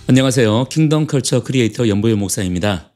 안녕하세요. 킹덤 컬처 크리에이터 연보현 목사입니다.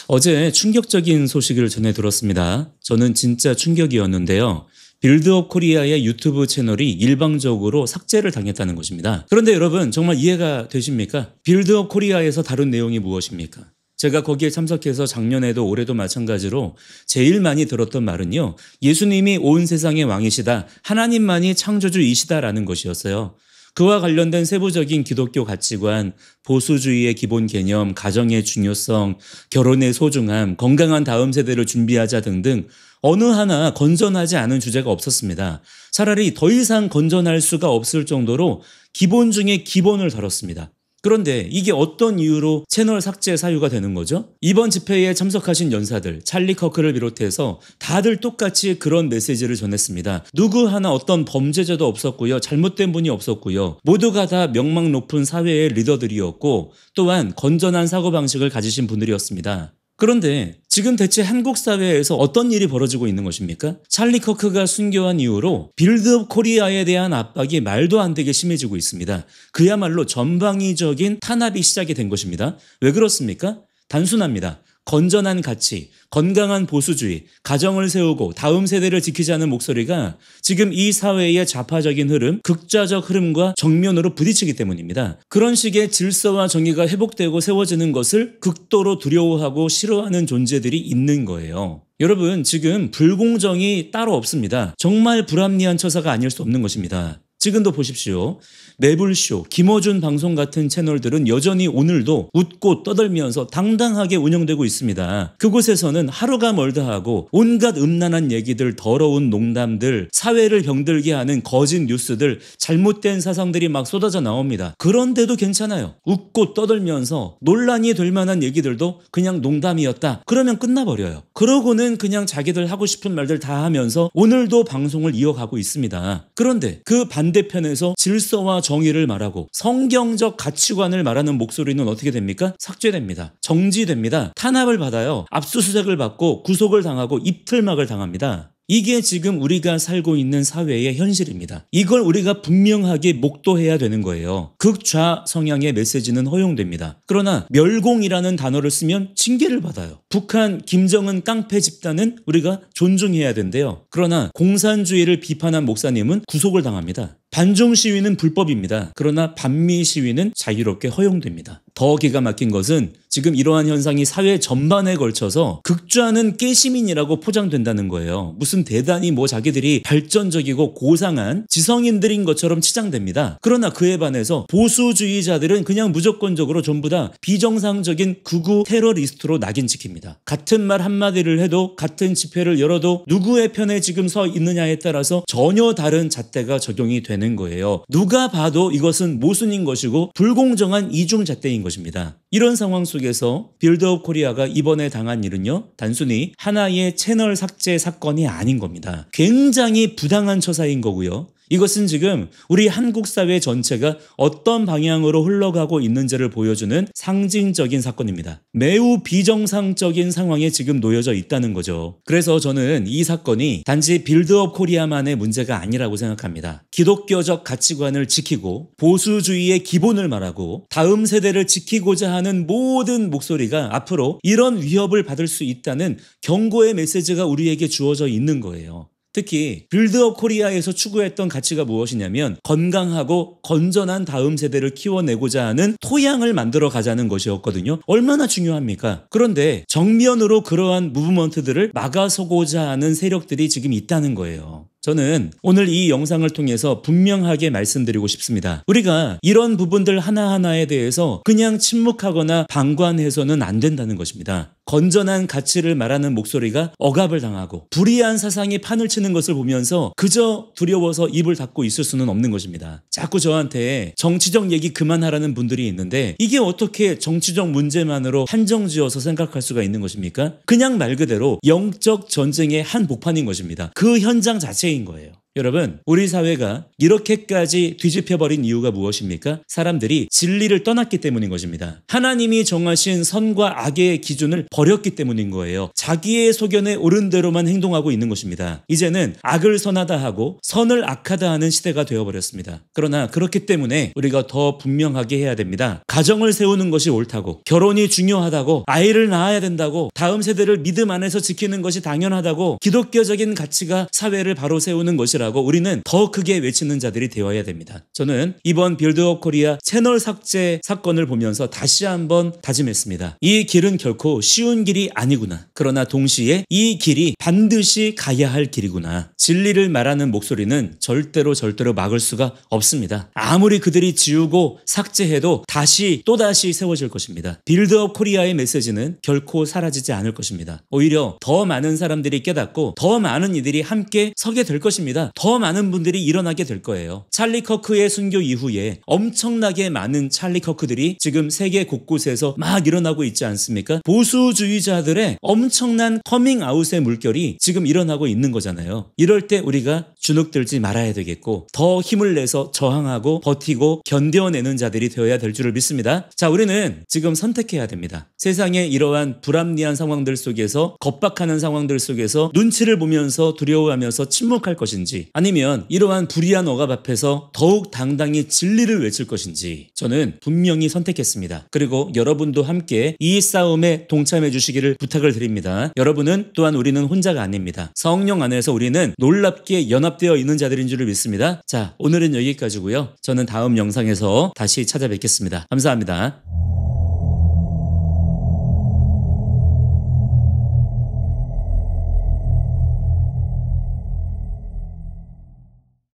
어제 충격적인 소식을 전해 들었습니다. 저는 진짜 충격이었는데요. 빌드업 코리아의 유튜브 채널이 일방적으로 삭제를 당했다는 것입니다. 그런데 여러분 정말 이해가 되십니까? 빌드업 코리아에서 다룬 내용이 무엇입니까? 제가 거기에 참석해서 작년에도 올해도 마찬가지로 제일 많이 들었던 말은요. 예수님이 온 세상의 왕이시다. 하나님만이 창조주이시다라는 것이었어요. 그와 관련된 세부적인 기독교 가치관, 보수주의의 기본 개념, 가정의 중요성, 결혼의 소중함, 건강한 다음 세대를 준비하자 등등 어느 하나 건전하지 않은 주제가 없었습니다. 차라리 더 이상 건전할 수가 없을 정도로 기본 중에 기본을 다뤘습니다. 그런데 이게 어떤 이유로 채널 삭제 사유가 되는 거죠? 이번 집회에 참석하신 연사들, 찰리 커크를 비롯해서 다들 똑같이 그런 메시지를 전했습니다. 누구 하나 어떤 범죄자도 없었고요. 잘못된 분이 없었고요. 모두가 다 명망 높은 사회의 리더들이었고 또한 건전한 사고방식을 가지신 분들이었습니다. 그런데 지금 대체 한국 사회에서 어떤 일이 벌어지고 있는 것입니까? 찰리 커크가 순교한 이후로 빌드업 코리아에 대한 압박이 말도 안 되게 심해지고 있습니다. 그야말로 전방위적인 탄압이 시작이 된 것입니다. 왜 그렇습니까? 단순합니다. 건전한 가치, 건강한 보수주의, 가정을 세우고 다음 세대를 지키자는 목소리가 지금 이 사회의 좌파적인 흐름, 극좌적 흐름과 정면으로 부딪히기 때문입니다. 그런 식의 질서와 정의가 회복되고 세워지는 것을 극도로 두려워하고 싫어하는 존재들이 있는 거예요. 여러분 지금 불공정이 따로 없습니다. 정말 불합리한 처사가 아닐 수 없는 것입니다. 지금도 보십시오. 매불쇼, 김어준 방송 같은 채널들은 여전히 오늘도 웃고 떠들면서 당당하게 운영되고 있습니다. 그곳에서는 하루가 멀다 하고 온갖 음란한 얘기들, 더러운 농담들, 사회를 병들게 하는 거짓 뉴스들, 잘못된 사상들이 막 쏟아져 나옵니다. 그런데도 괜찮아요. 웃고 떠들면서 논란이 될 만한 얘기들도 그냥 농담이었다. 그러면 끝나버려요. 그러고는 그냥 자기들 하고 싶은 말들 다 하면서 오늘도 방송을 이어가고 있습니다. 그런데 그 반대편에서 질서와 정의를 말하고 성경적 가치관을 말하는 목소리는 어떻게 됩니까? 삭제됩니다. 정지됩니다. 탄압을 받아요. 압수수색을 받고 구속을 당하고 이틀막을 당합니다. 이게 지금 우리가 살고 있는 사회의 현실입니다. 이걸 우리가 분명하게 목도해야 되는 거예요. 극좌 성향의 메시지는 허용됩니다. 그러나 멸공이라는 단어를 쓰면 징계를 받아요. 북한 김정은 깡패 집단은 우리가 존중해야 된대요. 그러나 공산주의를 비판한 목사님은 구속을 당합니다. 반중 시위는 불법입니다. 그러나 반미 시위는 자유롭게 허용됩니다. 더 기가 막힌 것은 지금 이러한 현상이 사회 전반에 걸쳐서 극좌는 깨시민이라고 포장된다는 거예요. 무슨 대단히 자기들이 발전적이고 고상한 지성인들인 것처럼 치장됩니다. 그러나 그에 반해서 보수주의자들은 그냥 무조건적으로 전부 다 비정상적인 극우 테러리스트로 낙인 찍힙니다. 같은 말 한마디를 해도 같은 집회를 열어도 누구의 편에 지금 서 있느냐에 따라서 전혀 다른 잣대가 적용이 되는 거예요. 누가 봐도 이것은 모순인 것이고 불공정한 이중잣대인 것입니다. 이런 상황 속에서 빌드업 코리아가 이번에 당한 일은요. 단순히 하나의 채널 삭제 사건이 아닌 겁니다. 굉장히 부당한 처사인 거고요. 이것은 지금 우리 한국 사회 전체가 어떤 방향으로 흘러가고 있는지를 보여주는 상징적인 사건입니다. 매우 비정상적인 상황에 지금 놓여져 있다는 거죠. 그래서 저는 이 사건이 단지 빌드업 코리아만의 문제가 아니라고 생각합니다. 기독교적 가치관을 지키고 보수주의의 기본을 말하고 다음 세대를 지키고자 하는 모든 목소리가 앞으로 이런 위협을 받을 수 있다는 경고의 메시지가 우리에게 주어져 있는 거예요. 특히 빌드업 코리아에서 추구했던 가치가 무엇이냐면 건강하고 건전한 다음 세대를 키워내고자 하는 토양을 만들어 가자는 것이었거든요. 얼마나 중요합니까? 그런데 정면으로 그러한 무브먼트들을 막아서고자 하는 세력들이 지금 있다는 거예요. 저는 오늘 이 영상을 통해서 분명하게 말씀드리고 싶습니다. 우리가 이런 부분들 하나하나에 대해서 그냥 침묵하거나 방관해서는 안 된다는 것입니다. 건전한 가치를 말하는 목소리가 억압을 당하고 불의한 사상이 판을 치는 것을 보면서 그저 두려워서 입을 닫고 있을 수는 없는 것입니다. 자꾸 저한테 정치적 얘기 그만하라는 분들이 있는데 이게 어떻게 정치적 문제만으로 한정지어서 생각할 수가 있는 것입니까? 그냥 말 그대로 영적 전쟁의 한복판인 것입니다. 그 현장 자체인 거예요. 여러분, 우리 사회가 이렇게까지 뒤집혀버린 이유가 무엇입니까? 사람들이 진리를 떠났기 때문인 것입니다. 하나님이 정하신 선과 악의 기준을 버렸기 때문인 거예요. 자기의 소견에 옳은 대로만 행동하고 있는 것입니다. 이제는 악을 선하다 하고 선을 악하다 하는 시대가 되어버렸습니다. 그러나 그렇기 때문에 우리가 더 분명하게 해야 됩니다. 가정을 세우는 것이 옳다고, 결혼이 중요하다고, 아이를 낳아야 된다고, 다음 세대를 믿음 안에서 지키는 것이 당연하다고, 기독교적인 가치가 사회를 바로 세우는 것이라고 우리는 더 크게 외치는 자들이 되어야 됩니다. 저는 이번 빌드업 코리아 채널 삭제 사건을 보면서 다시 한번 다짐했습니다. 이 길은 결코 쉬운 길이 아니구나. 그러나 동시에 이 길이 반드시 가야 할 길이구나. 진리를 말하는 목소리는 절대로 막을 수가 없습니다. 아무리 그들이 지우고 삭제해도 다시 또다시 세워질 것입니다. 빌드업 코리아의 메시지는 결코 사라지지 않을 것입니다. 오히려 더 많은 사람들이 깨닫고 더 많은 이들이 함께 서게 될 것입니다. 더 많은 분들이 일어나게 될 거예요. 찰리 커크의 순교 이후에 엄청나게 많은 찰리 커크들이 지금 세계 곳곳에서 막 일어나고 있지 않습니까? 보수주의자들의 엄청난 커밍아웃의 물결이 지금 일어나고 있는 거잖아요. 이럴 때 우리가 주눅들지 말아야 되겠고 더 힘을 내서 저항하고 버티고 견뎌내는 자들이 되어야 될 줄을 믿습니다. 자, 우리는 지금 선택해야 됩니다. 세상의 이러한 불합리한 상황들 속에서, 겁박하는 상황들 속에서 눈치를 보면서 두려워하면서 침묵할 것인지, 아니면 이러한 불의한 억압 앞에서 더욱 당당히 진리를 외칠 것인지 저는 분명히 선택했습니다. 그리고 여러분도 함께 이 싸움에 동참해 주시기를 부탁을 드립니다. 여러분은 또한 우리는 혼자가 아닙니다. 성령 안에서 우리는 놀랍게 연합되어 있는 자들인 줄을 믿습니다. 자, 오늘은 여기까지고요. 저는 다음 영상에서 다시 찾아뵙겠습니다. 감사합니다.